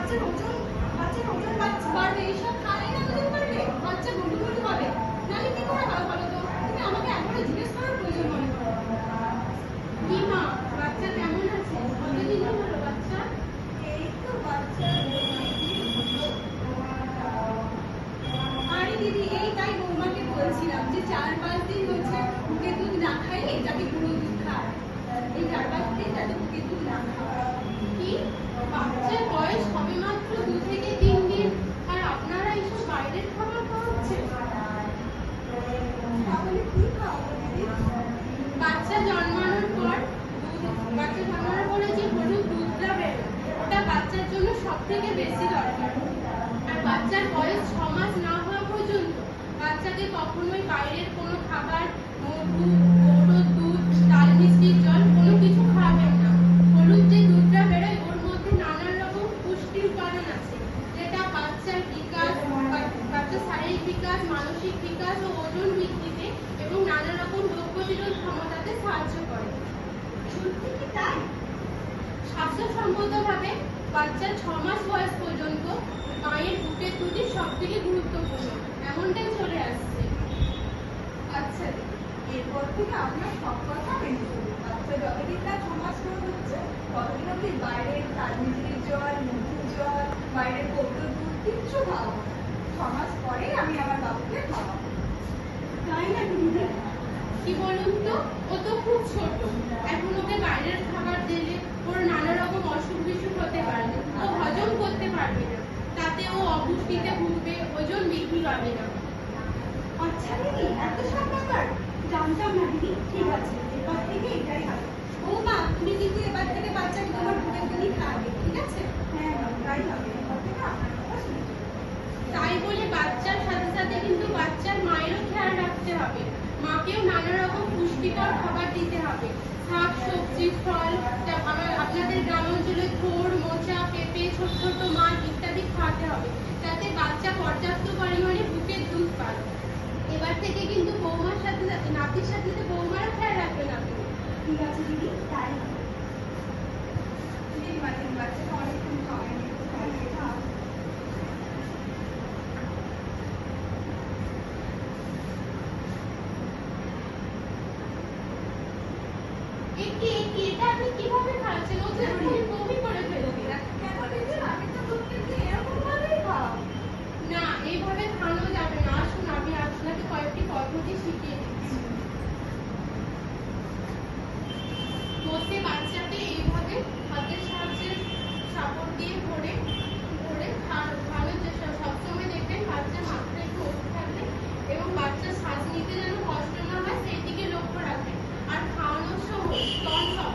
বাচ্চার ওজন বাড়বে, এইসব খাওয়াই না ওজন বাড়বে, বাচ্চা মোটু হবে, নাহলে কি করে হবে বলো তো? তুমি আমাকে একবারে জিজ্ঞেস করার প্রয়োজন মনে করো। কি মা, বাচ্চা কেমন আছে? কতদিন হলো বাচ্চা? এই তো বাচ্চা আরে দিদি, এই তাই বৌমাকে বলছিলাম যে 4-5 দিন হচ্ছে বুকের দুধ না খাইয়ে যাতে গুঁড়ো দুধ খায়, এই 4-5 দিন যাতে বুকের দুধ না খায়। কি, বাচ্চার বয়স হবে মাত্র 2 থেকে 3 দিন আর আপনারা এইসব বাইরের খাবার খাওয়াচ্ছেন? তাহলে কি খাওয়াবো দিদি? বাচ্চা জন্মানোর পরে যে হলুদ দুধটা বেরোয় ওটা বাচ্চার জন্য সব থেকে বেশি দরকার। আর বাচ্চার বয়স 6 মাস না হওয়া পর্যন্ত বাচ্চাকে কখনোই বাইরের কোনো খাবার, দুধ, ডাল মিষ্টির জল কোনো কিছু খাওয়াবেন না। হলুদ যে দুধটা বেরোয় ওর মধ্যে নানান রকম পুষ্টি উপাদান আছে, যেটা বাচ্চার বিকাশ, বাচ্চার শারীরিক বিকাশ, মানসিক বিকাশ ও ওজন বৃদ্ধিতে এবং নানা রকম রোগ প্রতিরোধ ক্ষমতাতে সাহায্য করে। সত্যি কি তাই? স্বাস্থ্যসম্মতভাবে বাচ্চার 6 মাস বয়স পর্যন্ত মায়ের বুকের দুধই সব থেকে গুরুত্বপূর্ণ, এমনটাই চলে আসছে। আচ্ছা, এরপর থেকে আপনার সব কথা মেনে চলবে। বাচ্চা যতদিন না 6 মাস করে হচ্ছে ততদিন অব্দি বাইরের তালমিছরির জল, মুখের জল, বাইরের কৌটোর দুধ কিচ্ছু খাওয়াবো না। 6 মাস পরে আমি আমার বাবুকে খাওয়াবো। তাই না দিদি? কি বলুন তো, ও তো খুব ছোট, এখন ওকে বাইরের খাবার দিলে ওর নানা রকম অসুখ বিসুখ হতে পারে, ও হজম করতে পারবে না, তাতে ও অপুষ্টিতে ভুগবে, ওজন বৃদ্ধি পাবে না। আচ্ছা দিদি, এত সব ব্যাপার জানতাম না দিদি। ঠিক আছে, এবার থেকে এটাই হবে। ও মা, তুমি কিন্তু এবার থেকে বাচ্চাকে তোমার বুকের দুধই খাওয়াবে, ঠিক আছে? হ্যাঁ, তাই হবে। এবার থেকে আপনার কথা শুনে তাই বলে বাচ্চার সাথে সাথে কিন্তু বাচ্চার মায়েরও খেয়াল রাখতে হবে। মাকেও নানা রকম পুষ্টিকর খাবার দিতে হবে, শাক সবজি, ফল, আপনাদের গ্রাম অঞ্চলে থোড়, মোচা, পেঁপে, ছোট ছোট মাছ ইত্যাদি খাওয়াতে হবে, যাতে বাচ্চা পর্যাপ্ত পরিমাণে বুকের দুধ পায়। এবার থেকে কিন্তু বৌমার সাথে সাথে নাতির সাথে সাথে বৌমারও খেয়াল রাখবেন আপনি। ঠিক আছে দিদি, তাই বাচ্চাটা অনেকক্ষণ সময় এটা আপনি কিভাবে খাচ্ছেন? ও তো এখনই বমি করে ফেলবে। কেন দিদি, আমি তো দুধকে এরকম ভাবেই খাও না, এইভাবে খাওয়ানো যাবে না। আসুন, আমি আপনাকে কয়েকটি পদ্ধতি শিখিয়ে দিচ্ছি। বসে বাচ্চাকে এইভাবে হাতের সাহায্যে সাপোর্ট দিয়ে ধরে